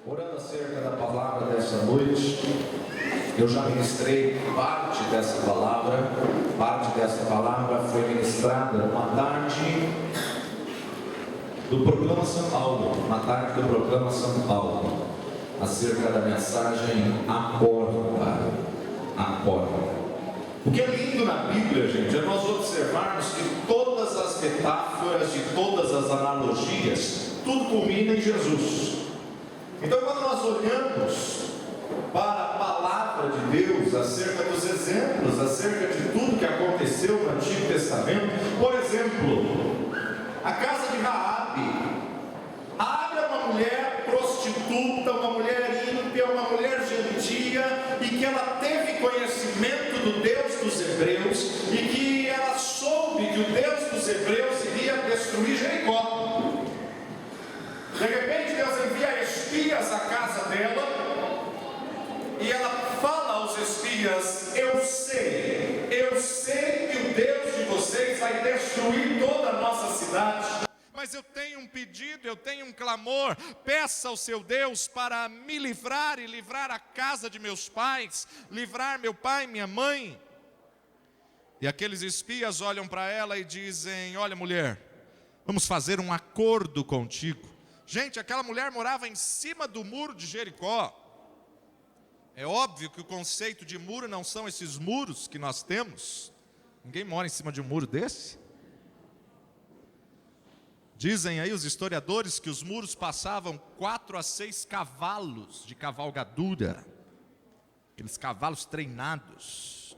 Orando acerca da palavra dessa noite, eu já ministrei parte dessa palavra. Parte dessa palavra foi ministrada numa tarde do programa São Paulo, acerca da mensagem A Porta. O que é lindo na Bíblia, gente, é nós observarmos que todas as metáforas e todas as analogias, tudo culmina em Jesus. Então, quando nós olhamos para a palavra de Deus, acerca dos exemplos, acerca de tudo que aconteceu no Antigo Testamento, por exemplo, a casa de Raabe. Raabe é uma mulher prostituta, uma mulher ímpia, uma mulher gentia, e que ela teve conhecimento do Deus dos Hebreus, e que ela soube que o Deus dos Hebreus iria destruir Jericó. De repente Deus envia espias à casa dela, e ela fala aos espias: eu sei que o Deus de vocês vai destruir toda a nossa cidade, mas eu tenho um pedido, eu tenho um clamor. Peça ao seu Deus para me livrar e livrar a casa de meus pais, livrar meu pai e minha mãe. E aqueles espias olham para ela e dizem: olha, mulher, vamos fazer um acordo contigo. Gente, aquela mulher morava em cima do muro de Jericó. É óbvio que o conceito de muro não são esses muros que nós temos. Ninguém mora em cima de um muro desse. Dizem aí os historiadores que os muros passavam 4 a 6 cavalos de cavalgadura. Aqueles cavalos treinados.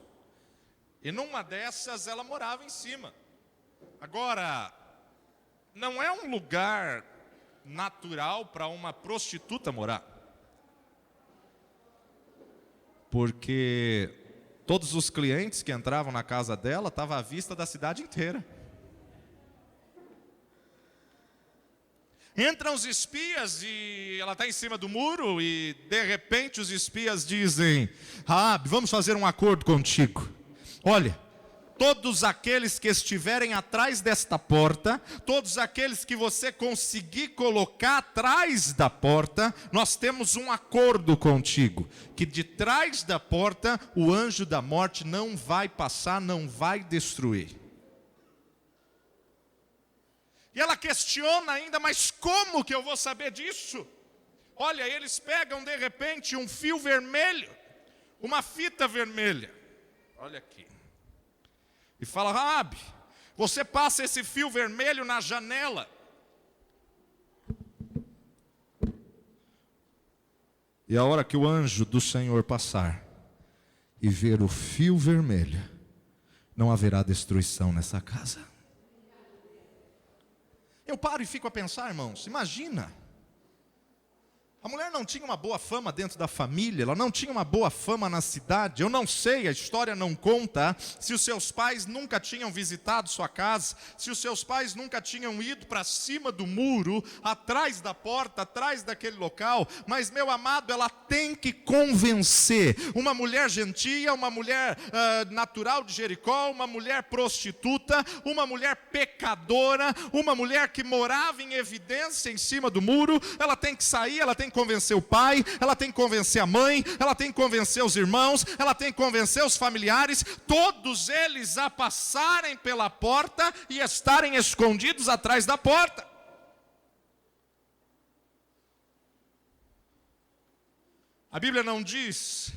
E numa dessas ela morava em cima. Agora, não é um lugar natural para uma prostituta morar. Porque todos os clientes que entravam na casa dela estavam à vista da cidade inteira. Entram os espias e ela está em cima do muro, e de repente os espias dizem: Raabe, vamos fazer um acordo contigo. Olha, todos aqueles que estiverem atrás desta porta, todos aqueles que você conseguir colocar atrás da porta, nós temos um acordo contigo, que de trás da porta o anjo da morte não vai passar, não vai destruir. E ela questiona ainda: mas como que eu vou saber disso? Olha, eles pegam de repente um fio vermelho, uma fita vermelha, olha aqui, e fala: Raabe, você passa esse fio vermelho na janela. E a hora que o anjo do Senhor passar e ver o fio vermelho, não haverá destruição nessa casa. Eu paro e fico a pensar, irmãos, imagina. A mulher não tinha uma boa fama dentro da família, ela não tinha uma boa fama na cidade. Eu não sei, a história não conta se os seus pais nunca tinham visitado sua casa, se os seus pais nunca tinham ido para cima do muro, atrás da porta, atrás daquele local. Mas, meu amado, ela tem que convencer uma mulher gentia, uma mulher natural de Jericó, uma mulher prostituta, uma mulher pecadora, uma mulher que morava em evidência em cima do muro. Ela tem que sair, ela tem que convencer o pai, ela tem que convencer a mãe, ela tem que convencer os irmãos, ela tem que convencer os familiares, todos eles a passarem pela porta e estarem escondidos atrás da porta. A Bíblia não diz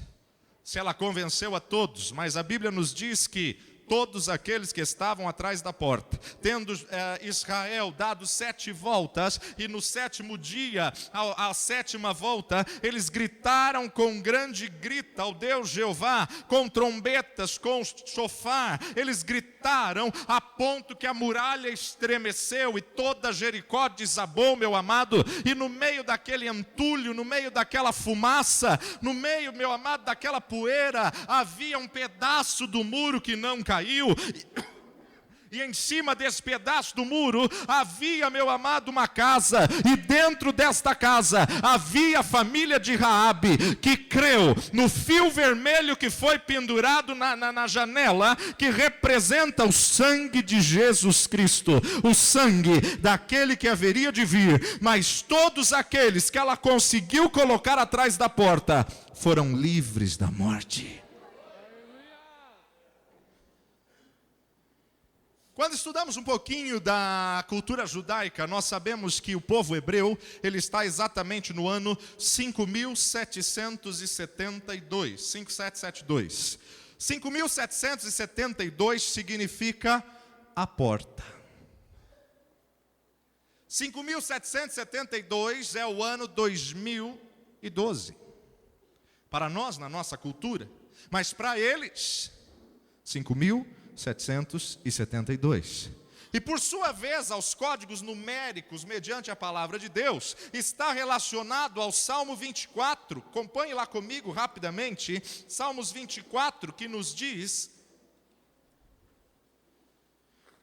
se ela convenceu a todos, mas a Bíblia nos diz que todos aqueles que estavam atrás da porta, tendo Israel dado 7 voltas, e no 7º dia, a 7ª volta, eles gritaram com grande grito ao Deus Jeová, com trombetas, com chofar. Eles gritaram a ponto que a muralha estremeceu e toda Jericó desabou, meu amado. E no meio daquele entulho, no meio daquela fumaça, no meio, meu amado, daquela poeira, havia um pedaço do muro que não caiu. e em cima desse pedaço do muro havia, meu amado, uma casa, e dentro desta casa havia a família de Raabe, que creu no fio vermelho que foi pendurado na janela, que representa o sangue de Jesus Cristo, o sangue daquele que haveria de vir. Mas todos aqueles que ela conseguiu colocar atrás da porta foram livres da morte. Quando estudamos um pouquinho da cultura judaica, nós sabemos que o povo hebreu, ele está exatamente no ano 5772, 5772. 5772 significa a porta. 5772 é o ano 2012. Para nós, na nossa cultura. Mas para eles, 5772. E por sua vez, aos códigos numéricos, mediante a palavra de Deus, está relacionado ao Salmo 24. Acompanhe lá comigo rapidamente. Salmos 24, que nos diz: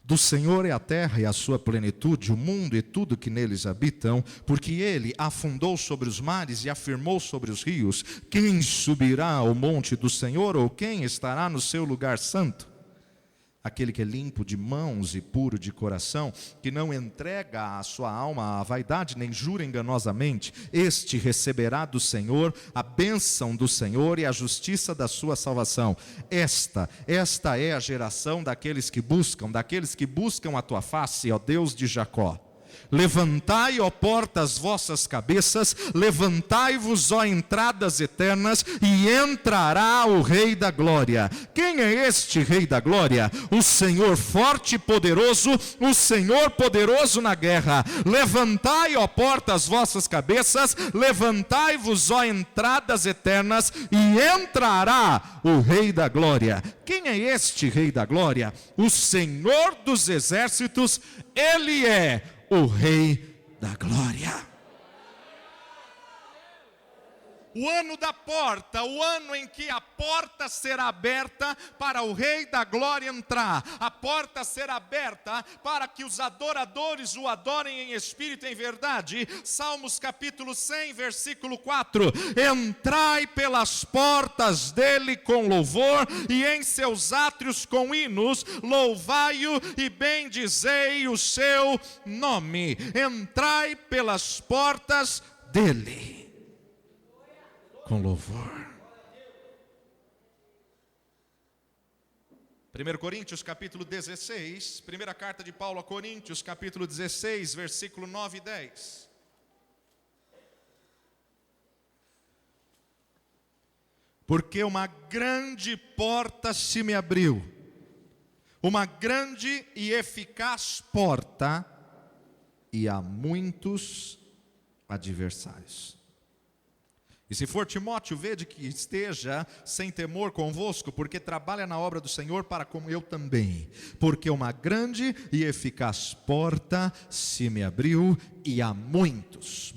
do Senhor é a terra e a sua plenitude, o mundo e tudo que neles habitam, porque Ele afundou sobre os mares e afirmou sobre os rios. Quem subirá ao monte do Senhor, ou quem estará no seu lugar santo? Aquele que é limpo de mãos e puro de coração, que não entrega a sua alma à vaidade, nem jura enganosamente, este receberá do Senhor a bênção do Senhor e a justiça da sua salvação. Esta é a geração daqueles que buscam a tua face, ó Deus de Jacó. Levantai, ó portas, vossas cabeças, levantai-vos, ó entradas eternas, e entrará o Rei da Glória. Quem é este Rei da Glória? O Senhor forte e poderoso, o Senhor poderoso na guerra. Levantai, ó portas, vossas cabeças, levantai-vos, ó entradas eternas, e entrará o Rei da Glória. Quem é este Rei da Glória? O Senhor dos exércitos, Ele é o Rei da Glória. O ano da porta, o ano em que a porta será aberta para o Rei da Glória entrar. A porta será aberta para que os adoradores o adorem em espírito e em verdade. Salmos capítulo 100, versículo 4. Entrai pelas portas dele com louvor, e em seus átrios com hinos, louvai-o e bendizei o seu nome. Entrai pelas portas dele com louvor. 1 Coríntios capítulo 16, primeira carta de Paulo a Coríntios capítulo 16, versículo 9 e 10. Porque uma grande porta se me abriu, uma grande e eficaz porta, e há muitos adversários. E se for Timóteo, vede que esteja sem temor convosco, porque trabalha na obra do Senhor, para como eu também. Porque uma grande e eficaz porta se me abriu, e há muitos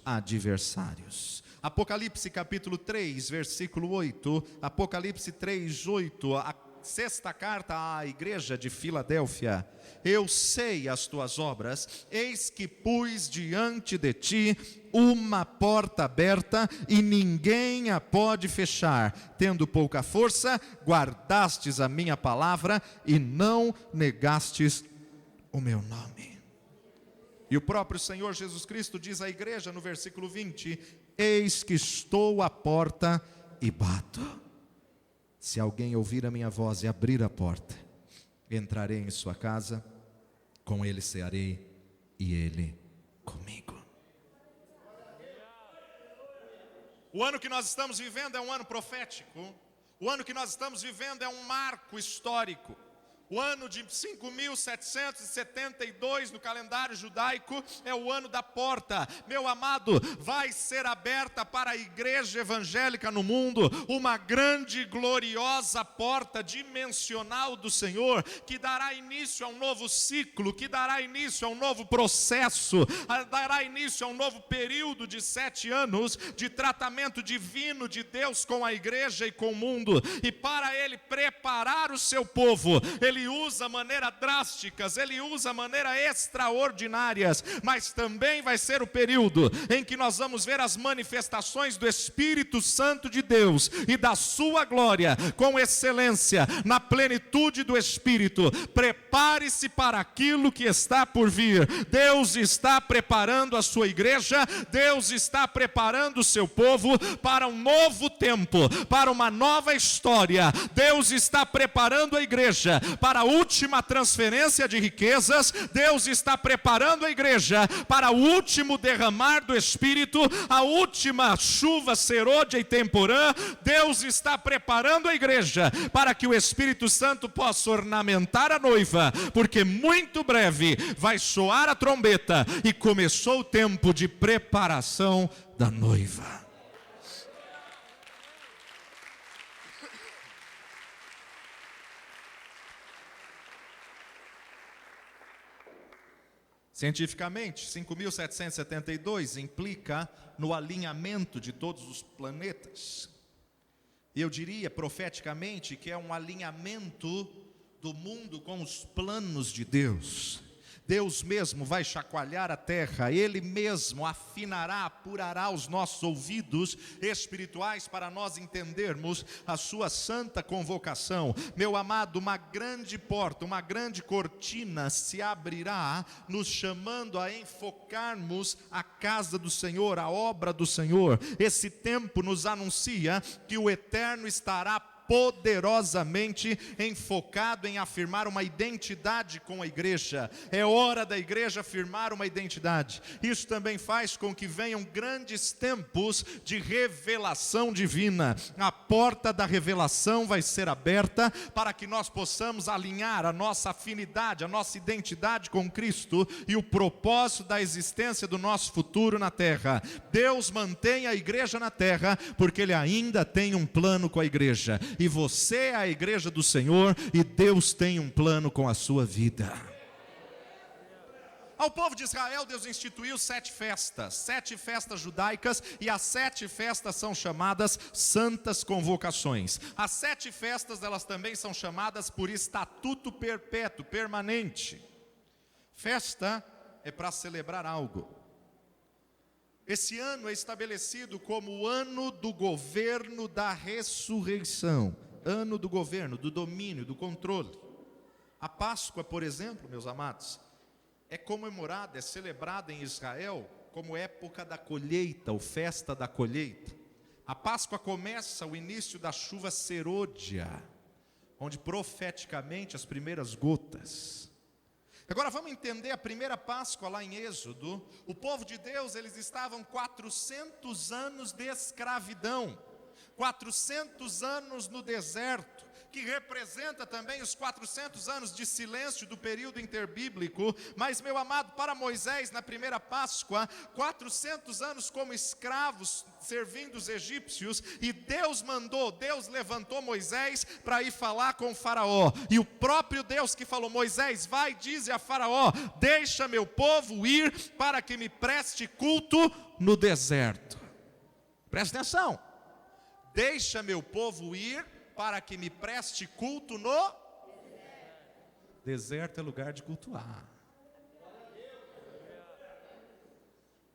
adversários. Apocalipse capítulo 3, versículo 8. Apocalipse 3, 8. A sexta carta à igreja de Filadélfia. Eu sei as tuas obras, eis que pus diante de ti uma porta aberta, e ninguém a pode fechar. Tendo pouca força, guardastes a minha palavra, e não negastes o meu nome. E o próprio Senhor Jesus Cristo diz à igreja no versículo 20: eis que estou à porta e bato. Se alguém ouvir a minha voz e abrir a porta, entrarei em sua casa, com ele cearei e ele comigo. O ano que nós estamos vivendo é um ano profético. O ano que nós estamos vivendo é um marco histórico. O ano de 5772 no calendário judaico é o ano da porta. Meu amado, vai ser aberta para a igreja evangélica no mundo uma grande e gloriosa porta dimensional do Senhor, que dará início a um novo ciclo, que dará início a um novo processo, dará início a um novo período de 7 anos de tratamento divino de Deus com a igreja e com o mundo. E para Ele preparar o seu povo, Ele Ele usa maneira drásticas, Ele usa maneira extraordinárias, mas também vai ser o período em que nós vamos ver as manifestações do Espírito Santo de Deus e da sua glória com excelência, na plenitude do Espírito. Prepare-se para aquilo que está por vir. Deus está preparando a sua igreja, Deus está preparando o seu povo para um novo tempo, para uma nova história. Deus está preparando a igreja para a última transferência de riquezas. Deus está preparando a igreja para o último derramar do Espírito, a última chuva serôdia e temporã. Deus está preparando a igreja para que o Espírito Santo possa ornamentar a noiva, porque muito breve vai soar a trombeta e começou o tempo de preparação da noiva. Cientificamente, 5.772 implica no alinhamento de todos os planetas. E eu diria profeticamente que é um alinhamento do mundo com os planos de Deus. Deus mesmo vai chacoalhar a terra, Ele mesmo afinará, apurará os nossos ouvidos espirituais para nós entendermos a sua santa convocação. Meu amado, uma grande porta, uma grande cortina se abrirá, nos chamando a enfocarmos a casa do Senhor, a obra do Senhor. Esse tempo nos anuncia que o Eterno estará poderosamente enfocado em afirmar uma identidade com a igreja. É hora da igreja afirmar uma identidade. Isso também faz com que venham grandes tempos de revelação divina. A porta da revelação vai ser aberta para que nós possamos alinhar a nossa afinidade, a nossa identidade com Cristo e o propósito da existência do nosso futuro na terra. Deus mantém a igreja na terra porque Ele ainda tem um plano com a igreja. E você é a igreja do Senhor e Deus tem um plano com a sua vida. Ao povo de Israel, Deus instituiu 7 festas judaicas, e as 7 festas são chamadas santas convocações. As 7 festas, elas também são chamadas por estatuto perpétuo, permanente. Festa é para celebrar algo. Esse ano é estabelecido como o ano do governo da ressurreição, ano do governo, do domínio, do controle. A Páscoa, por exemplo, meus amados, é comemorada, é celebrada em Israel como época da colheita, ou festa da colheita. A Páscoa começa o início da chuva serôdia, onde profeticamente as primeiras gotas. Agora vamos entender a primeira Páscoa lá em Êxodo. O povo de Deus, eles estavam 400 anos de escravidão, 400 anos no deserto, que representa também os 400 anos de silêncio do período interbíblico. Mas, meu amado, para Moisés, na primeira Páscoa, 400 anos como escravos, servindo os egípcios, e Deus levantou Moisés para ir falar com o faraó, e o próprio Deus que falou: Moisés, vai, dize a faraó, deixa meu povo ir para que me preste culto no deserto. Presta atenção, deixa meu povo ir para que me preste culto no deserto. É lugar de cultuar.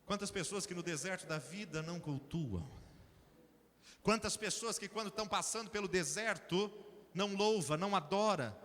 Quantas pessoas que no deserto da vida não cultuam? Quantas pessoas que quando estão passando pelo deserto não louva, não adora,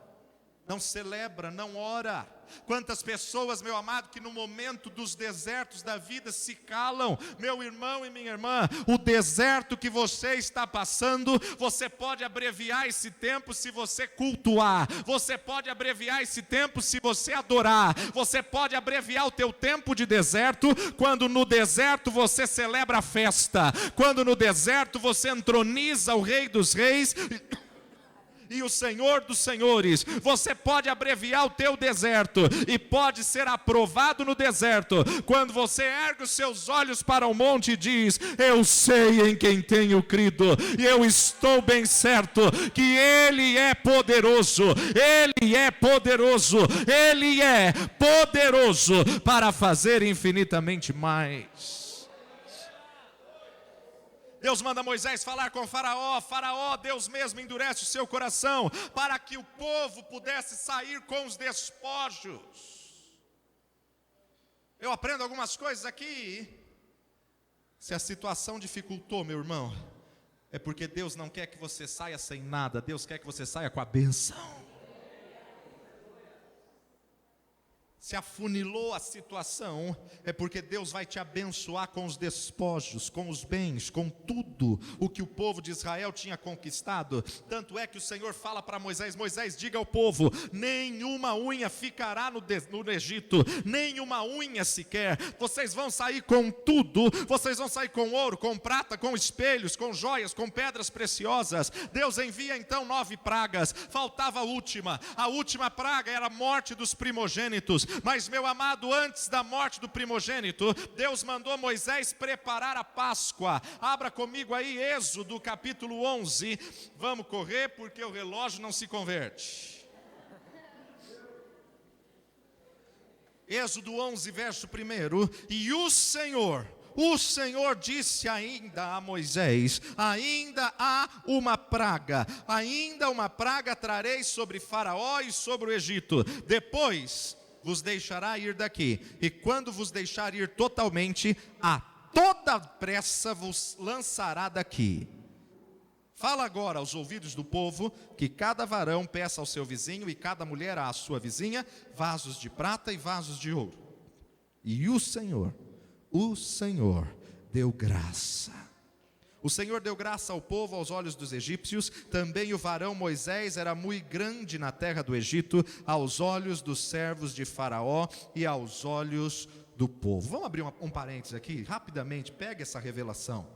não celebra, não ora? Quantas pessoas, meu amado, que no momento dos desertos da vida se calam? Meu irmão e minha irmã, o deserto que você está passando, você pode abreviar esse tempo se você cultuar, você pode abreviar esse tempo se você adorar, você pode abreviar o teu tempo de deserto quando no deserto você celebra a festa, quando no deserto você entroniza o Rei dos Reis e o Senhor dos Senhores. Você pode abreviar o teu deserto e pode ser aprovado no deserto quando você ergue os seus olhos para o monte e diz: eu sei em quem tenho crido, e eu estou bem certo que Ele é poderoso, Ele é poderoso, Ele é poderoso para fazer infinitamente mais. Deus manda Moisés falar com Faraó. Faraó, Deus mesmo endurece o seu coração para que o povo pudesse sair com os despojos. Eu aprendo algumas coisas aqui. Se a situação dificultou, meu irmão, é porque Deus não quer que você saia sem nada. Deus quer que você saia com a bênção. Se afunilou a situação, é porque Deus vai te abençoar com os despojos, com os bens, com tudo o que o povo de Israel tinha conquistado. Tanto é que o Senhor fala para Moisés: Moisés, diga ao povo, nenhuma unha ficará no Egito, nenhuma unha sequer. Vocês vão sair com tudo, vocês vão sair com ouro, com prata, com espelhos, com joias, com pedras preciosas. Deus envia então 9 pragas, faltava a última praga era a morte dos primogênitos. Mas, meu amado, antes da morte do primogênito, Deus mandou Moisés preparar a Páscoa. Abra comigo aí Êxodo capítulo 11. Vamos correr porque o relógio não se converte. Êxodo 11, verso 1. E o Senhor disse ainda a Moisés: ainda há uma praga trarei sobre Faraó e sobre o Egito. Depois vos deixará ir daqui, e quando vos deixar ir totalmente, a toda pressa vos lançará daqui. Fala agora aos ouvidos do povo, que cada varão peça ao seu vizinho, e cada mulher à sua vizinha, vasos de prata e vasos de ouro. E o Senhor deu graça. O Senhor deu graça ao povo aos olhos dos egípcios. Também o varão Moisés era muito grande na terra do Egito, aos olhos dos servos de Faraó e aos olhos do povo. Vamos abrir um parênteses aqui, rapidamente, pega essa revelação.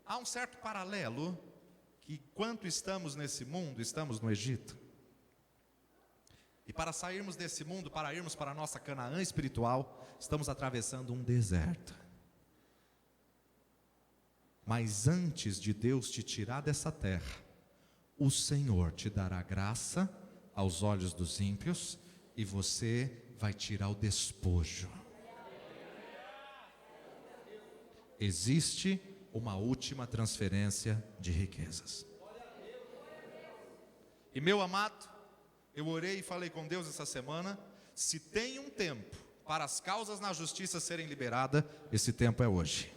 Há um certo paralelo, que enquanto estamos nesse mundo, estamos no Egito. E para sairmos desse mundo, para irmos para a nossa Canaã espiritual, estamos atravessando um deserto. Mas antes de Deus te tirar dessa terra, o Senhor te dará graça aos olhos dos ímpios, e você vai tirar o despojo. Existe uma última transferência de riquezas. E, meu amado, eu orei e falei com Deus essa semana: se tem um tempo para as causas na justiça serem liberadas, esse tempo é hoje.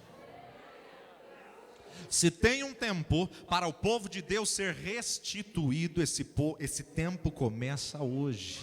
Se tem um tempo para o povo de Deus ser restituído, esse tempo começa hoje.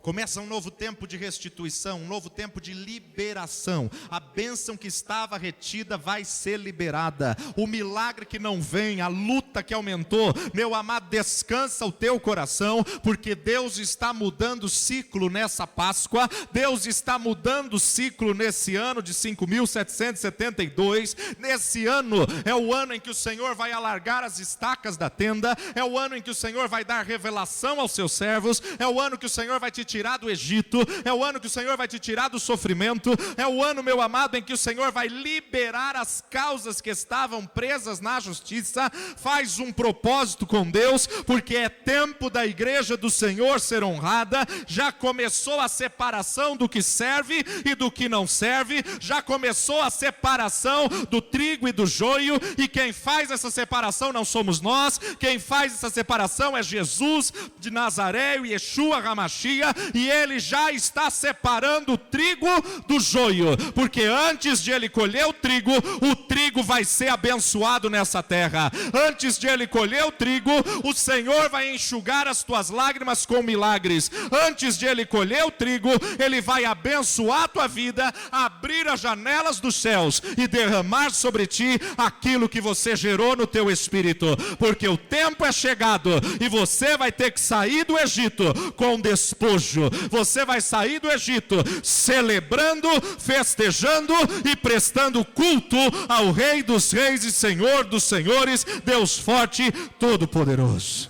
Começa um novo tempo de restituição, um novo tempo de liberação. A bênção que estava retida vai ser liberada. O milagre que não vem, a luta que aumentou, meu amado, descansa o teu coração, porque Deus está mudando o ciclo nessa Páscoa. Deus está mudando o ciclo nesse ano de 5.772. Nesse ano é o ano em que o Senhor vai alargar as estacas da tenda. É o ano em que o Senhor vai dar revelação aos seus servos. É o ano que o Senhor vai te tirar do Egito, é o ano que o Senhor vai te tirar do sofrimento, é o ano, meu amado, em que o Senhor vai liberar as causas que estavam presas na justiça. Faz um propósito com Deus, porque é tempo da igreja do Senhor ser honrada. Já começou a separação do que serve e do que não serve, já começou a separação do trigo e do joio, e quem faz essa separação não somos nós, quem faz essa separação é Jesus de Nazaré, o Yeshua HaMashiach, e ele já está separando o trigo do joio, porque antes de ele colher o trigo vai ser abençoado nessa terra. Antes de ele colher o trigo, o Senhor vai enxugar as tuas lágrimas com milagres. Antes de ele colher o trigo, ele vai abençoar a tua vida, abrir as janelas dos céus e derramar sobre ti aquilo que você gerou no teu espírito, porque o tempo é chegado e você vai ter que sair do Egito com despojo. Você vai sair do Egito celebrando, festejando e prestando culto ao Rei dos Reis e Senhor dos Senhores, Deus forte, todo-poderoso.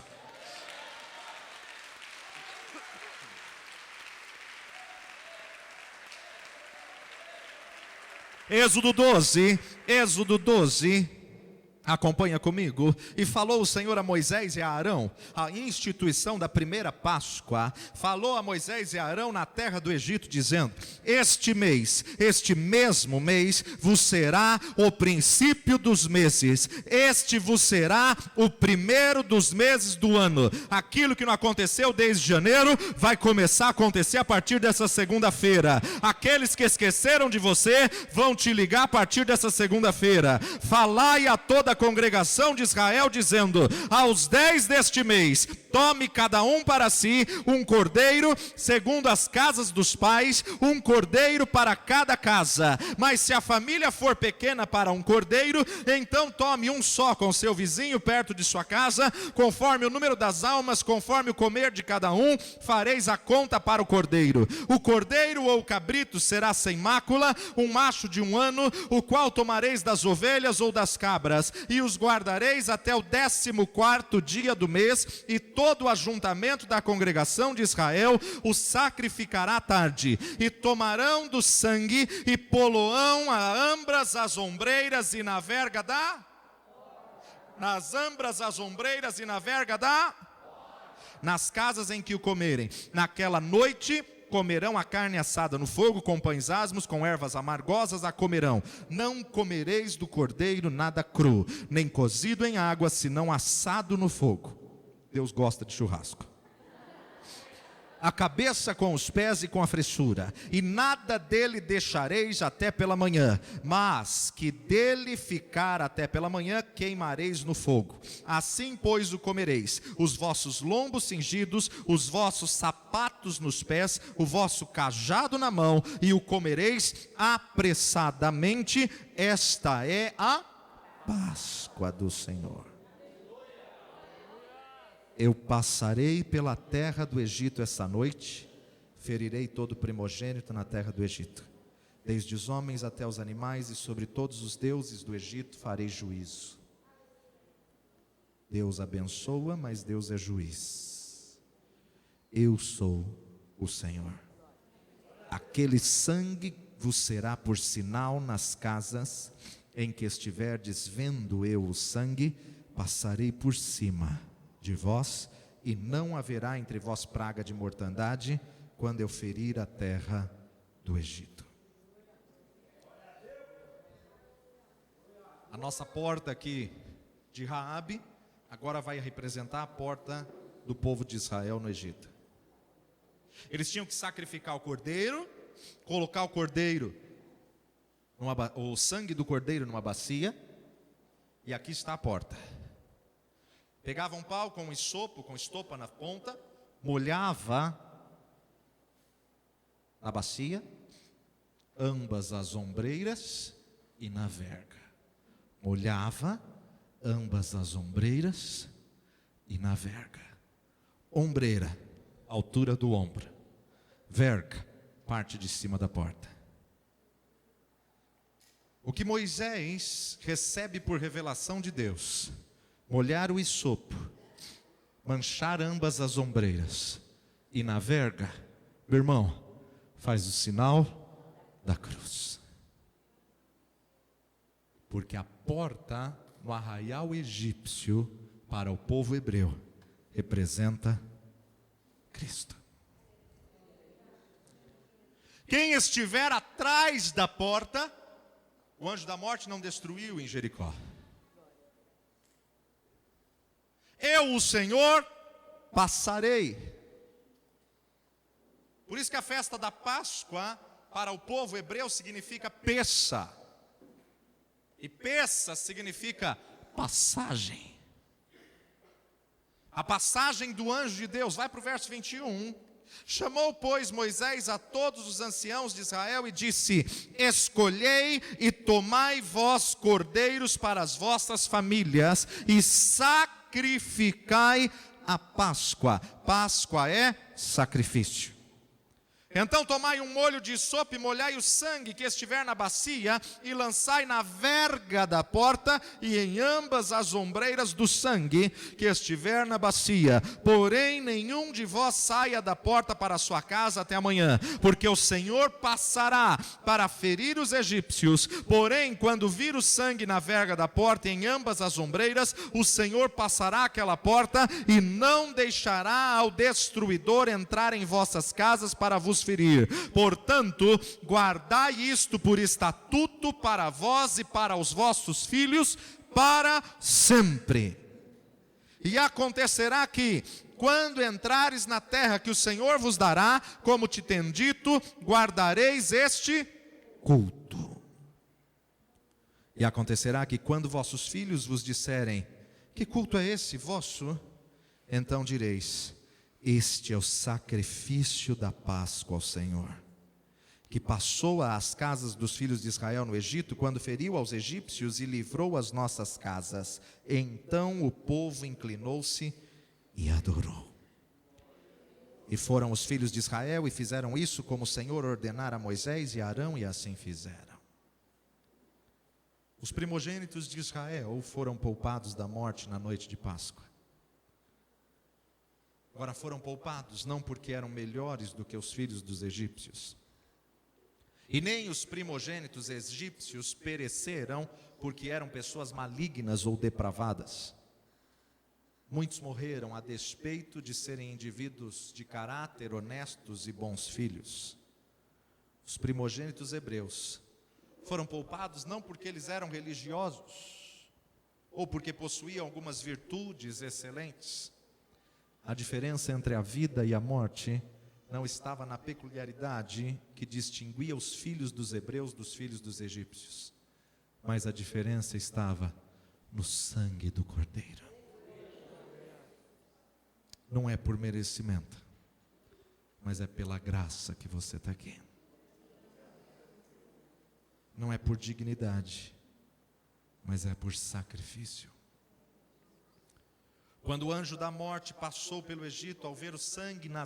Êxodo 12, Acompanha comigo. E falou o Senhor a Moisés e a Arão, a instituição da primeira Páscoa, falou a Moisés e a Arão na terra do Egito, dizendo: este mês, este mesmo mês, vos será o princípio dos meses, este vos será o primeiro dos meses do ano. Aquilo que não aconteceu desde janeiro, vai começar a acontecer a partir dessa segunda-feira. Aqueles que esqueceram de você, vão te ligar a partir dessa segunda-feira. Falai a toda a congregação de Israel, dizendo: aos 10 deste mês, tome cada um para si um cordeiro, segundo as casas dos pais, um cordeiro para cada casa. Mas se a família for pequena para um cordeiro, então tome um só com seu vizinho perto de sua casa, conforme o número das almas, conforme o comer de cada um, fareis a conta para o cordeiro. O cordeiro ou o cabrito será sem mácula, um macho de 1 ano, o qual tomareis das ovelhas ou das cabras, e os guardareis até o 14º dia do mês, e todo o ajuntamento da congregação de Israel o sacrificará à tarde, e tomarão do sangue, e poloão a ambras as ombreiras e na verga nas casas em que o comerem. Naquela noite comerão a carne assada no fogo, com pães asmos, com ervas amargosas a comerão. Não comereis do cordeiro nada cru, nem cozido em água, senão assado no fogo. Deus gosta de churrasco. A cabeça com os pés e com a fressura, e nada dele deixareis até pela manhã, mas que dele ficar até pela manhã queimareis no fogo. Assim, pois, o comereis: os vossos lombos cingidos, os vossos sapatos nos pés, o vosso cajado na mão, e o comereis apressadamente. Esta é a Páscoa do Senhor. Eu passarei pela terra do Egito essa noite, ferirei todo primogênito na terra do Egito, desde os homens até os animais, e sobre todos os deuses do Egito farei juízo. Deus abençoa, mas Deus é juiz. Eu sou o Senhor. Aquele sangue vos será por sinal nas casas em que estiverdes. Vendo eu o sangue, passarei por cima de vós, e não haverá entre vós praga de mortandade, quando eu ferir a terra do Egito. A nossa porta aqui de Raabe agora vai representar a porta do povo de Israel no Egito. Eles tinham que sacrificar o cordeiro, colocar o sangue do cordeiro numa bacia, e aqui está a porta. Pegava um pau com estopa na ponta, molhava na bacia, ambas as ombreiras e na verga. Molhava ambas as ombreiras e na verga. Ombreira, altura do ombro. Verga, parte de cima da porta. O que Moisés recebe por revelação de Deus: molhar o hisopo, manchar ambas as ombreiras, e na verga, meu irmão, faz o sinal da cruz. Porque a porta no arraial egípcio para o povo hebreu representa Cristo. Quem estiver atrás da porta, o anjo da morte não destruiu em Jericó. Eu, o Senhor, passarei. Por isso que a festa da Páscoa, para o povo hebreu, significa Pessa. E Pessa significa passagem. A passagem do anjo de Deus. Vai para o verso 21. Chamou, pois, Moisés a todos os anciãos de Israel e disse: escolhei e tomai vós cordeiros para as vossas famílias, e sacrificai a Páscoa. Páscoa é sacrifício. Então tomai um molho de sopa e molhai o sangue que estiver na bacia e lançai na verga da porta e em ambas as ombreiras do sangue que estiver na bacia. Porém nenhum de vós saia da porta para a sua casa até amanhã, porque o Senhor passará para ferir os egípcios. Porém quando vir o sangue na verga da porta e em ambas as ombreiras, o Senhor passará aquela porta e não deixará ao destruidor entrar em vossas casas para vos ferir. Portanto, guardai isto por estatuto para vós e para os vossos filhos para sempre. E acontecerá que, quando entrares na terra que o Senhor vos dará, como te tem dito, guardareis este culto. E acontecerá que, quando vossos filhos vos disserem: que culto é esse vosso? Então direis: este é o sacrifício da Páscoa ao Senhor, que passou às casas dos filhos de Israel no Egito, quando feriu aos egípcios e livrou as nossas casas. Então o povo inclinou-se e adorou. E foram os filhos de Israel e fizeram isso como o Senhor ordenara a Moisés e Arão, e assim fizeram. Os primogênitos de Israel foram poupados da morte na noite de Páscoa. Agora foram poupados não porque eram melhores do que os filhos dos egípcios, e nem os primogênitos egípcios pereceram porque eram pessoas malignas ou depravadas. Muitos morreram a despeito de serem indivíduos de caráter honestos e bons filhos. Os primogênitos hebreus foram poupados não porque eles eram religiosos ou porque possuíam algumas virtudes excelentes. A diferença entre a vida e a morte não estava na peculiaridade que distinguia os filhos dos hebreus dos filhos dos egípcios, mas a diferença estava no sangue do Cordeiro. Não é por merecimento, mas é pela graça que você está aqui. Não é por dignidade, mas é por sacrifício. Quando o anjo da morte passou pelo Egito, ao ver o sangue na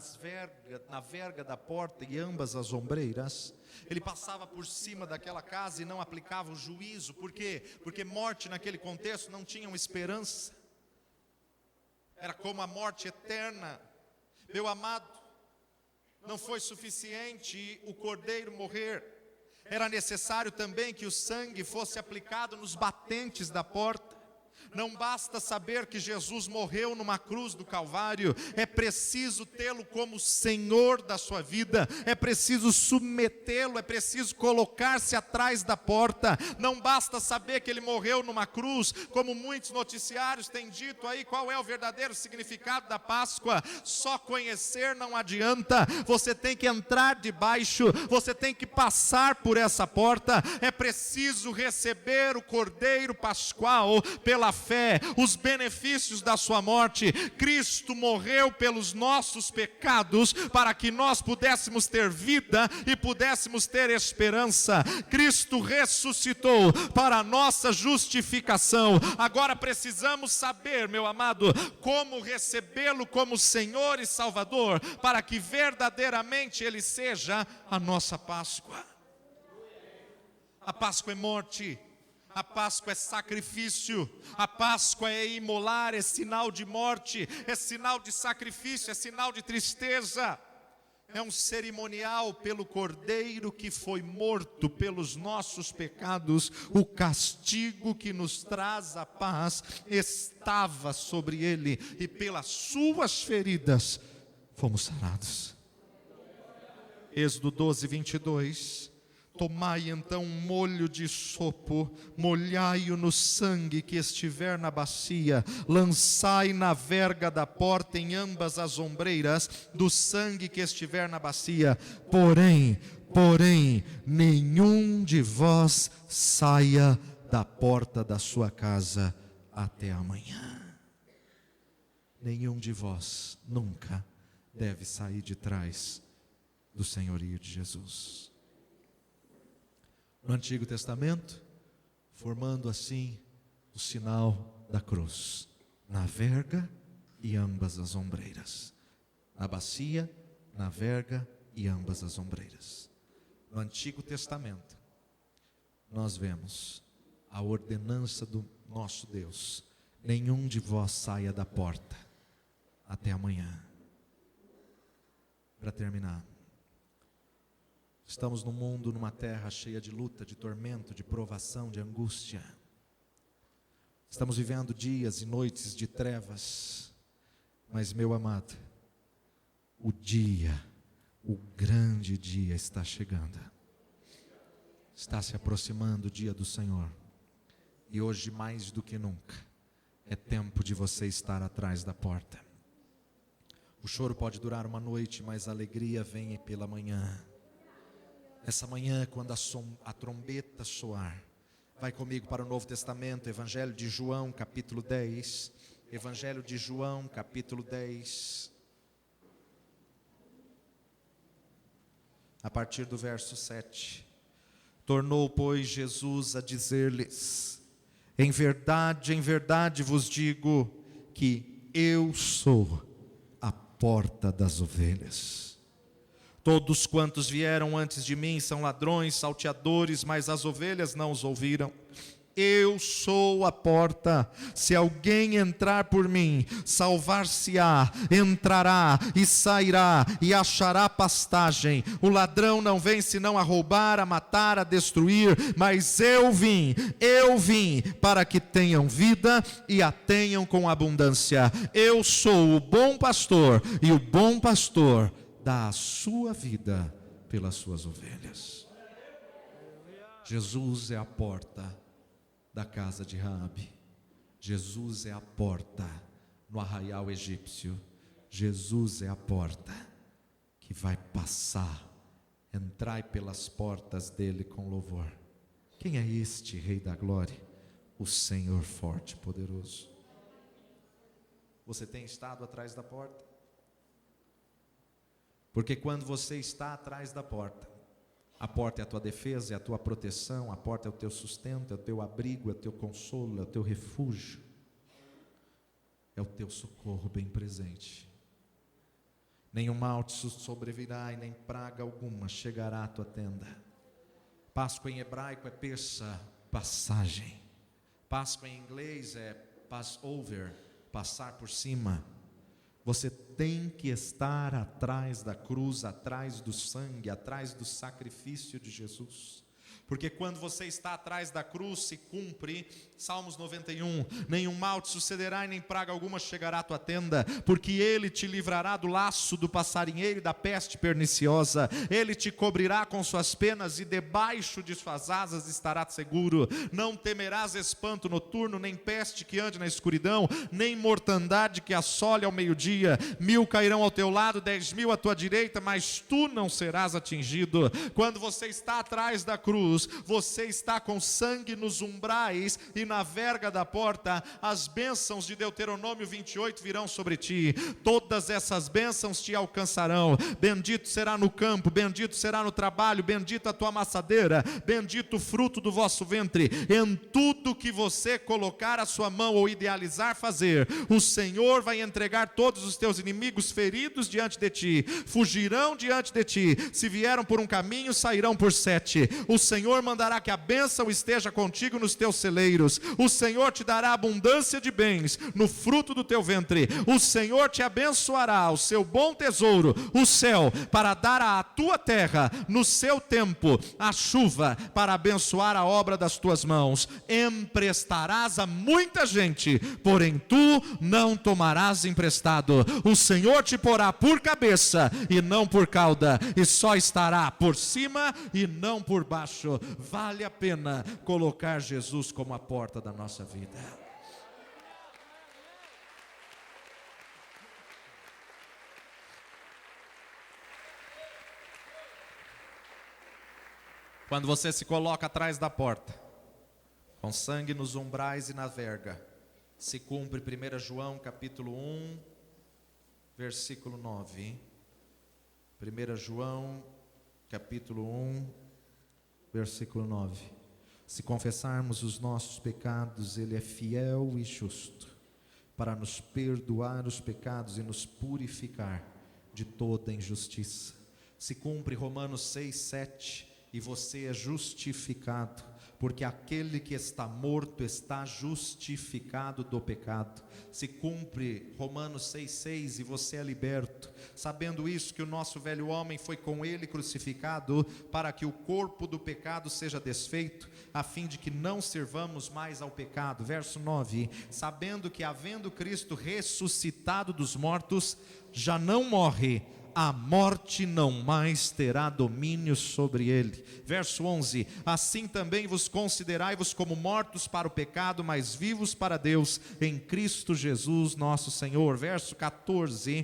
verga da porta e ambas as ombreiras, ele passava por cima daquela casa e não aplicava o juízo. Por quê? Porque morte naquele contexto não tinha uma esperança. Era como a morte eterna. Meu amado, não foi suficiente o cordeiro morrer. Era necessário também que o sangue fosse aplicado nos batentes da porta. Não basta saber que Jesus morreu numa cruz do Calvário, é preciso tê-lo como Senhor da sua vida, é preciso submetê-lo, é preciso colocar-se atrás da porta. Não basta saber que ele morreu numa cruz, como muitos noticiários têm dito aí. Qual é o verdadeiro significado da Páscoa? Só conhecer não adianta, você tem que entrar debaixo, você tem que passar por essa porta. É preciso receber o Cordeiro Pascual pela fé, os benefícios da sua morte. Cristo morreu pelos nossos pecados para que nós pudéssemos ter vida e pudéssemos ter esperança. Cristo ressuscitou para a nossa justificação. Agora precisamos saber, meu amado, como recebê-lo como Senhor e Salvador, para que verdadeiramente Ele seja a nossa Páscoa. A Páscoa é morte, a Páscoa é sacrifício, a Páscoa é imolar, é sinal de morte, é sinal de sacrifício, é sinal de tristeza. É um cerimonial pelo Cordeiro que foi morto pelos nossos pecados. O castigo que nos traz a paz estava sobre ele, e pelas suas feridas fomos sarados. Êxodo 12, 22. Tomai então um molho de sopo, molhai-o no sangue que estiver na bacia, lançai na verga da porta em ambas as ombreiras do sangue que estiver na bacia. Porém, nenhum de vós saia da porta da sua casa até amanhã. Nenhum de vós nunca deve sair de trás do senhorio de Jesus. No Antigo Testamento, formando assim o sinal da cruz, na verga e ambas as ombreiras, na bacia, na verga e ambas as ombreiras. No Antigo Testamento, nós vemos a ordenança do nosso Deus: nenhum de vós saia da porta até amanhã. Para terminar, estamos num mundo, numa terra cheia de luta, de tormento, de provação, de angústia. Estamos vivendo dias e noites de trevas, mas, meu amado, o grande dia está chegando. Está se aproximando o dia do Senhor. E hoje, mais do que nunca, é tempo de você estar atrás da porta. O choro pode durar uma noite, mas a alegria vem pela manhã. Essa manhã, quando a trombeta soar, vai comigo para o Novo Testamento, Evangelho de João, capítulo 10. Evangelho de João, capítulo 10. A partir do verso 7. Tornou, pois, Jesus a dizer-lhes: em verdade vos digo que eu sou a porta das ovelhas. Todos quantos vieram antes de mim são ladrões, salteadores, mas as ovelhas não os ouviram. Eu sou a porta. Se alguém entrar por mim, salvar-se-á, entrará e sairá e achará pastagem. O ladrão não vem senão a roubar, a matar, a destruir, mas eu vim para que tenham vida e a tenham com abundância. Eu sou o bom pastor, e o bom pastor dá a sua vida pelas suas ovelhas. Jesus é a porta da casa de Raabe. Jesus é a porta no arraial egípcio. Jesus é a porta que vai passar. Entrai pelas portas dele com louvor. Quem é este Rei da Glória? O Senhor forte e poderoso. Você tem estado atrás da porta? Porque quando você está atrás da porta, a porta é a tua defesa, é a tua proteção, a porta é o teu sustento, é o teu abrigo, é o teu consolo, é o teu refúgio, é o teu socorro bem presente. Nenhum mal te sobrevirá e nem praga alguma chegará à tua tenda. Páscoa em hebraico é Pessa, passagem. Páscoa em inglês é Passover, passar por cima. Você tem que estar atrás da cruz, atrás do sangue, atrás do sacrifício de Jesus. Porque quando você está atrás da cruz, se cumpre Salmos 91, nenhum mal te sucederá e nem praga alguma chegará à tua tenda, porque ele te livrará do laço do passarinheiro e da peste perniciosa. Ele te cobrirá com suas penas e debaixo de suas asas estará seguro. Não temerás espanto noturno, nem peste que ande na escuridão, nem mortandade que assole ao meio-dia. 1000 cairão ao teu lado, 10.000 à tua direita, mas tu não serás atingido. Quando você está atrás da cruz, você está com sangue nos umbrais e na verga da porta. As bênçãos de Deuteronômio 28 virão sobre ti. Todas essas bênçãos te alcançarão. Bendito será no campo, bendito será no trabalho, bendita a tua amassadeira, bendito o fruto do vosso ventre. Em tudo que você colocar a sua mão ou idealizar fazer, o Senhor vai entregar todos os teus inimigos feridos diante de ti. Fugirão diante de ti. Se vieram por um caminho, sairão por 7. O Senhor mandará que a bênção esteja contigo nos teus celeiros. O Senhor te dará abundância de bens no fruto do teu ventre. O Senhor te abençoará o seu bom tesouro, o céu, para dar à tua terra no seu tempo a chuva, para abençoar a obra das tuas mãos. Emprestarás a muita gente, porém tu não tomarás emprestado. O Senhor te porá por cabeça e não por cauda, e só estará por cima e não por baixo. Vale a pena colocar Jesus como a porta da nossa vida. Quando você se coloca atrás da porta, com sangue nos umbrais e na verga, se cumpre 1 João capítulo 1, versículo 9. 1 João capítulo 1, versículo 9. Se confessarmos os nossos pecados, Ele é fiel e justo para nos perdoar os pecados e nos purificar de toda injustiça. Se cumpre Romanos 6, 7, e você é justificado, porque aquele que está morto está justificado do pecado. Se cumpre Romanos 6, 6, e você é liberto, sabendo isso, que o nosso velho homem foi com ele crucificado, para que o corpo do pecado seja desfeito, a fim de que não servamos mais ao pecado. Verso 9, sabendo que havendo Cristo ressuscitado dos mortos, já não morre, a morte não mais terá domínio sobre ele. Verso 11, assim também vos considerai-vos como mortos para o pecado, mas vivos para Deus, em Cristo Jesus nosso Senhor. Verso 14,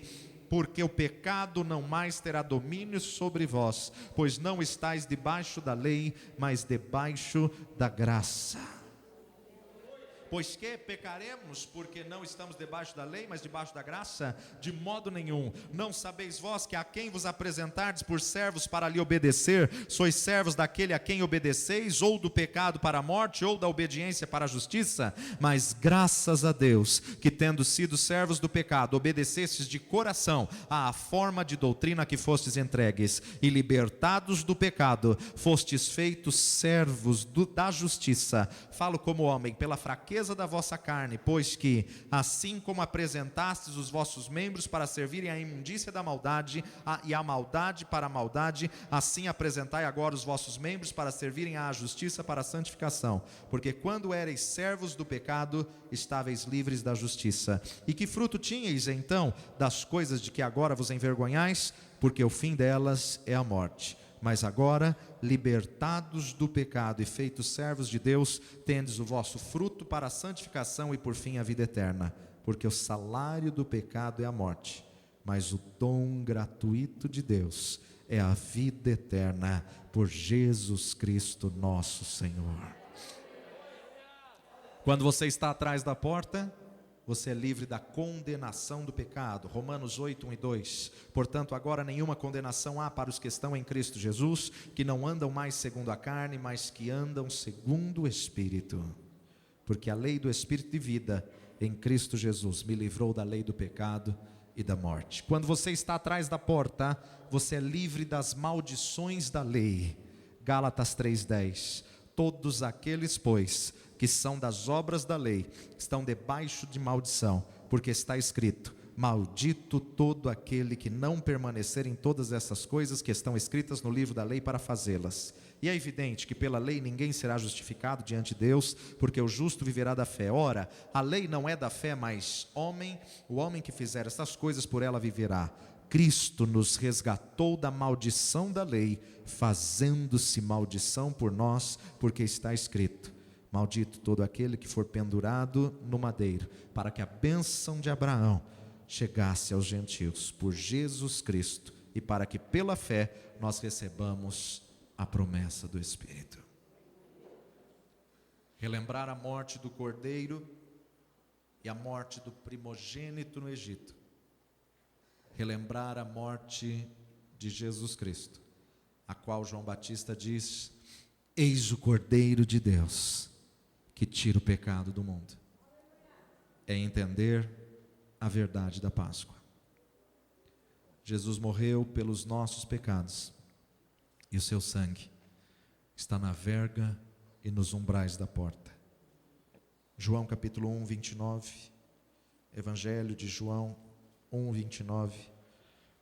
porque o pecado não mais terá domínio sobre vós, pois não estáis debaixo da lei, mas debaixo da graça. Pois que pecaremos, porque não estamos debaixo da lei, mas debaixo da graça? De modo nenhum. Não sabeis vós que a quem vos apresentardes por servos para lhe obedecer, sois servos daquele a quem obedeceis, ou do pecado para a morte, ou da obediência para a justiça? Mas graças a Deus, que tendo sido servos do pecado, obedecestes de coração à forma de doutrina que fostes entregues, e libertados do pecado, fostes feitos servos da justiça. Falo como homem, pela fraqueza da vossa carne, pois que, assim como apresentastes os vossos membros para servirem à imundícia da maldade, e a maldade para a maldade, assim apresentai agora os vossos membros para servirem à justiça para a santificação. Porque quando éreis servos do pecado, estáveis livres da justiça. E que fruto tinhais então das coisas de que agora vos envergonhais? Porque o fim delas é a morte. Mas agora, libertados do pecado e feitos servos de Deus, tendes o vosso fruto para a santificação e por fim a vida eterna. Porque o salário do pecado é a morte, mas o dom gratuito de Deus é a vida eterna por Jesus Cristo nosso Senhor. Quando você está atrás da porta, você é livre da condenação do pecado. Romanos 8, 1 e 2. Portanto, agora nenhuma condenação há para os que estão em Cristo Jesus, que não andam mais segundo a carne, mas que andam segundo o Espírito. Porque a lei do Espírito de vida em Cristo Jesus me livrou da lei do pecado e da morte. Quando você está atrás da porta, você é livre das maldições da lei. Gálatas 3:10. Todos aqueles, pois, que são das obras da lei, estão debaixo de maldição, porque está escrito: maldito todo aquele que não permanecer em todas essas coisas que estão escritas no livro da lei para fazê-las. E é evidente que pela lei ninguém será justificado diante de Deus, porque o justo viverá da fé. Ora, a lei não é da fé, mas o homem que fizer essas coisas por ela viverá. Cristo nos resgatou da maldição da lei, fazendo-se maldição por nós, porque está escrito: maldito todo aquele que for pendurado no madeiro, para que a bênção de Abraão chegasse aos gentios, por Jesus Cristo, e para que pela fé nós recebamos a promessa do Espírito. Relembrar a morte do cordeiro e a morte do primogênito no Egito. Relembrar a morte de Jesus Cristo, a qual João Batista diz: eis o Cordeiro de Deus, que tira o pecado do mundo. É entender a verdade da Páscoa. Jesus morreu pelos nossos pecados, e o seu sangue está na verga e nos umbrais da porta. João capítulo 1, 29, Evangelho de João 1, 29.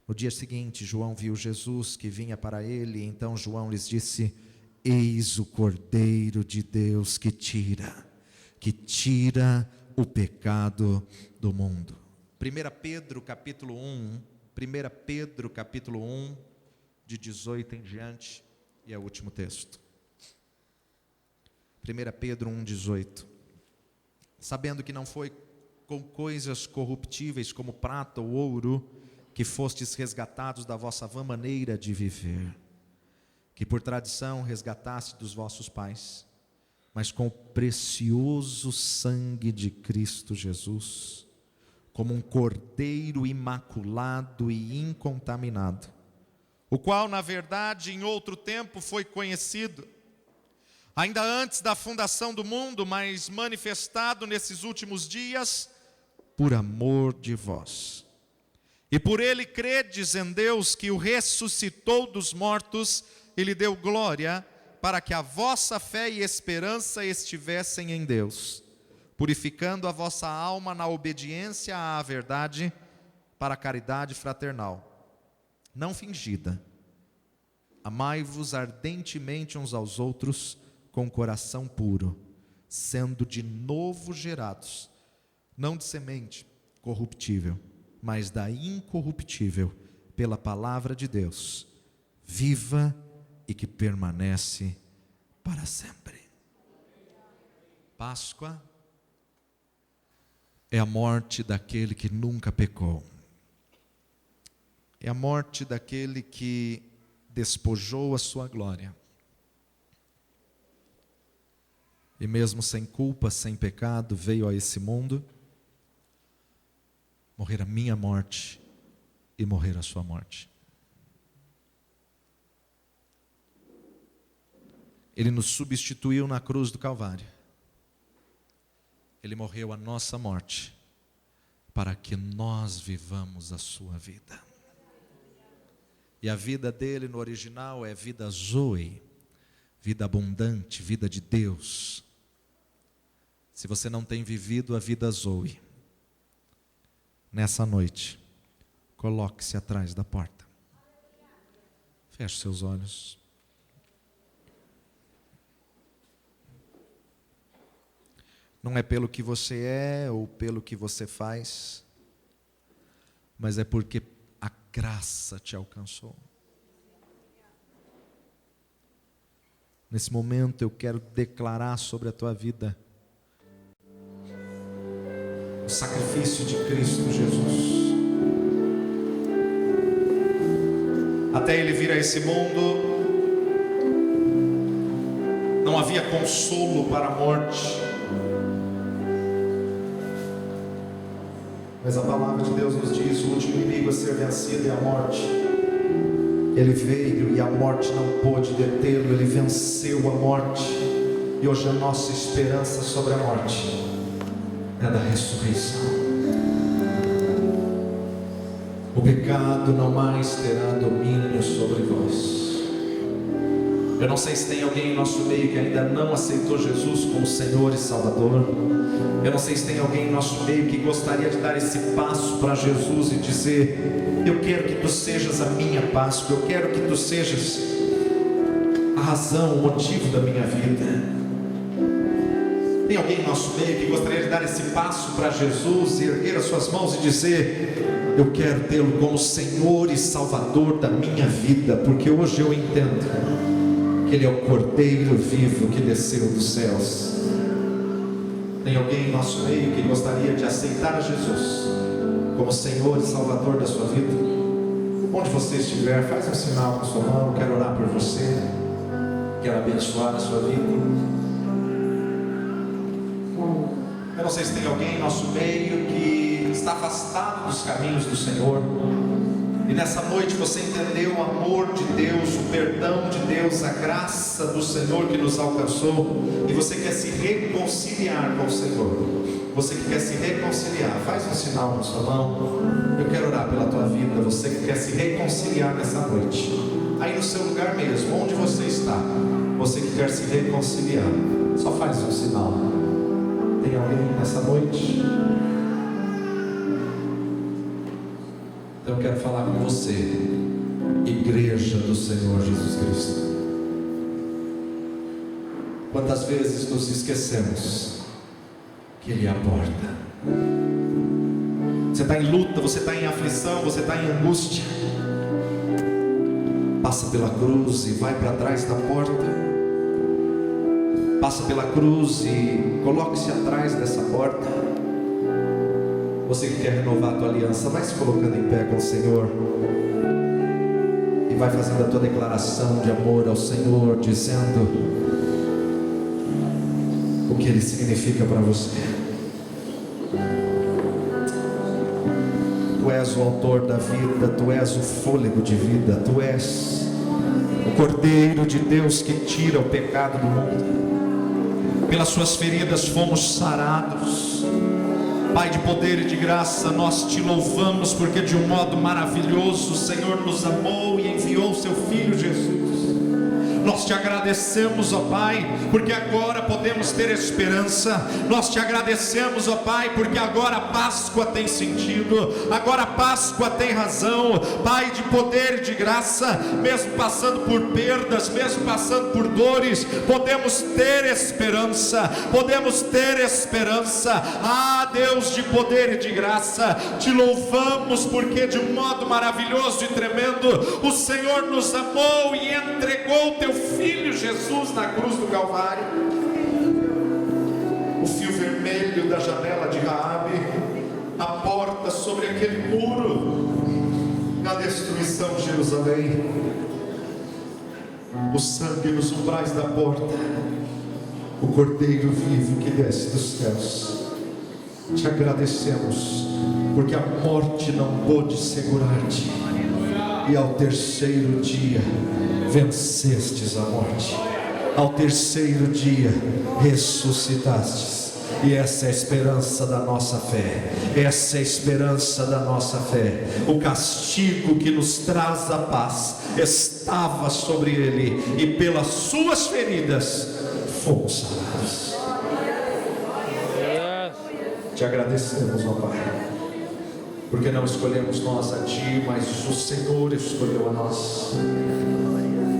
No dia seguinte, João viu Jesus que vinha para ele, e então João lhes disse: eis o Cordeiro de Deus que tira o pecado do mundo. 1 Pedro capítulo 1, de 18 em diante, e é o último texto. 1 Pedro 1, 18. Sabendo que não foi com coisas corruptíveis como prata ou ouro que fostes resgatados da vossa vã maneira de viver, que por tradição resgataste dos vossos pais, mas com o precioso sangue de Cristo Jesus, como um cordeiro imaculado e incontaminado, o qual na verdade em outro tempo foi conhecido, ainda antes da fundação do mundo, mas manifestado nesses últimos dias por amor de vós, E por ele credes em Deus, que o ressuscitou dos mortos e lhe deu glória, para que a vossa fé e esperança estivessem em Deus, purificando a vossa alma na obediência à verdade, para a caridade fraternal, não fingida. Amai-vos ardentemente uns aos outros, com coração puro, sendo de novo gerados, não de semente corruptível, mas da incorruptível, pela palavra de Deus, viva e que permanece para sempre. Páscoa é a morte daquele que nunca pecou. É a morte daquele que despojou a sua glória. E mesmo sem culpa, sem pecado, veio a esse mundo morrer a minha morte e morrer a sua morte. Ele nos substituiu na cruz do Calvário. Ele morreu a nossa morte, para que nós vivamos a sua vida. E a vida dele no original é vida zoe, vida abundante, vida de Deus. Se você não tem vivido a vida zoe, nessa noite, coloque-se atrás da porta. Feche seus olhos. Não é pelo que você é ou pelo que você faz, mas é porque a graça te alcançou. Nesse momento eu quero declarar sobre a tua vida o sacrifício de Cristo Jesus. Até Ele vir a esse mundo, não havia consolo para a morte. Mas a palavra de Deus nos diz: o último inimigo a ser vencido é a morte. Ele veio e a morte não pôde detê-lo. Ele venceu a morte. E hoje a nossa esperança sobre a morte é da ressurreição. O pecado não mais terá domínio sobre vós. Eu não sei se tem alguém em nosso meio que ainda não aceitou Jesus como Senhor e Salvador. Eu não sei se tem alguém em nosso meio que gostaria de dar esse passo para Jesus e dizer: eu quero que Tu sejas a minha Páscoa, eu quero que Tu sejas a razão, o motivo da minha vida. Tem alguém em nosso meio que gostaria de dar esse passo para Jesus e erguer as suas mãos e dizer: eu quero tê-lo como Senhor e Salvador da minha vida, porque hoje eu entendo que Ele é o Cordeiro vivo que desceu dos céus. Tem alguém em nosso meio que gostaria de aceitar a Jesus como Senhor e Salvador da sua vida? Onde você estiver, faz um sinal com a sua mão. Eu quero orar por você, quero abençoar a sua vida. Eu não sei se tem alguém em nosso meio que está afastado dos caminhos do Senhor, e nessa noite você entendeu o amor de Deus, o perdão de Deus, a graça do Senhor que nos alcançou, e você quer se reconciliar com o Senhor. Você que quer se reconciliar, faz um sinal com a sua mão. Eu quero orar pela tua vida. Você que quer se reconciliar nessa noite, aí no seu lugar mesmo, onde você está, você que quer se reconciliar, só faz um sinal. Tem alguém nessa noite? Então eu quero falar com você, igreja do Senhor Jesus Cristo. Quantas vezes nos esquecemos que Ele é a porta? Você está em luta, você está em aflição, você está em angústia. Passa pela cruz e vai para trás da porta. Passa pela cruz e coloque-se atrás dessa porta. Você que quer renovar a tua aliança, vai se colocando em pé com o Senhor e vai fazendo a tua declaração de amor ao Senhor, dizendo o que Ele significa para você. Tu és o autor da vida, Tu és o fôlego de vida, Tu és o Cordeiro de Deus que tira o pecado do mundo. Pelas suas feridas fomos sarados. Pai de poder e de graça, nós te louvamos porque de um modo maravilhoso o Senhor nos amou e enviou seu Filho Jesus. Nós te agradecemos, ó Pai, porque agora podemos ter esperança. Nós te agradecemos, ó Pai, porque agora a Páscoa tem sentido, agora a Páscoa tem razão. Pai de poder e de graça, mesmo passando por perdas, mesmo passando por dores, podemos ter esperança, podemos ter esperança. Ah, Deus de poder e de graça, te louvamos porque de um modo maravilhoso e tremendo o Senhor nos amou e entregou teu Filho Jesus na cruz do Calvário. O fio vermelho da janela de Raabe, a porta sobre aquele muro, na destruição de Jerusalém, o sangue nos umbrais da porta, o Cordeiro vivo que desce dos céus. Te agradecemos porque a morte não pôde segurar-te, e ao terceiro dia vencestes a morte, ao terceiro dia ressuscitastes. E essa é a esperança da nossa fé, essa é a esperança da nossa fé. O castigo que nos traz a paz estava sobre ele, e pelas suas feridas fomos sarados. Te agradecemos, ó Pai, porque não escolhemos nós a Ti, mas o Senhor escolheu a nós.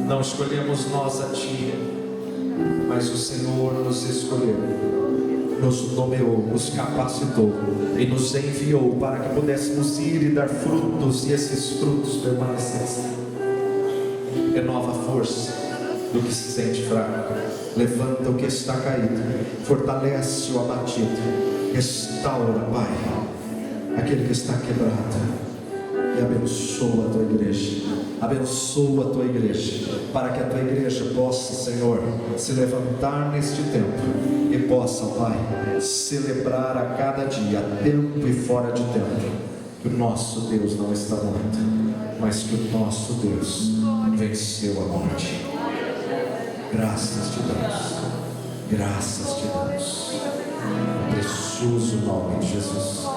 Não escolhemos nós a Ti, mas o Senhor nos escolheu, nos nomeou, nos capacitou e nos enviou para que pudéssemos ir e dar frutos, e esses frutos permanecessem. Renova a força do que se sente fraco, levanta o que está caído, fortalece o abatido, restaura, Pai, aquele que está quebrado, e abençoa a tua igreja. Abençoa a tua igreja, para que a tua igreja possa, Senhor, se levantar neste tempo e possa, Pai, celebrar a cada dia, a tempo e fora de tempo, que o nosso Deus não está morto, mas que o nosso Deus venceu a morte. Graças te damos, graças te damos, no precioso nome de Jesus.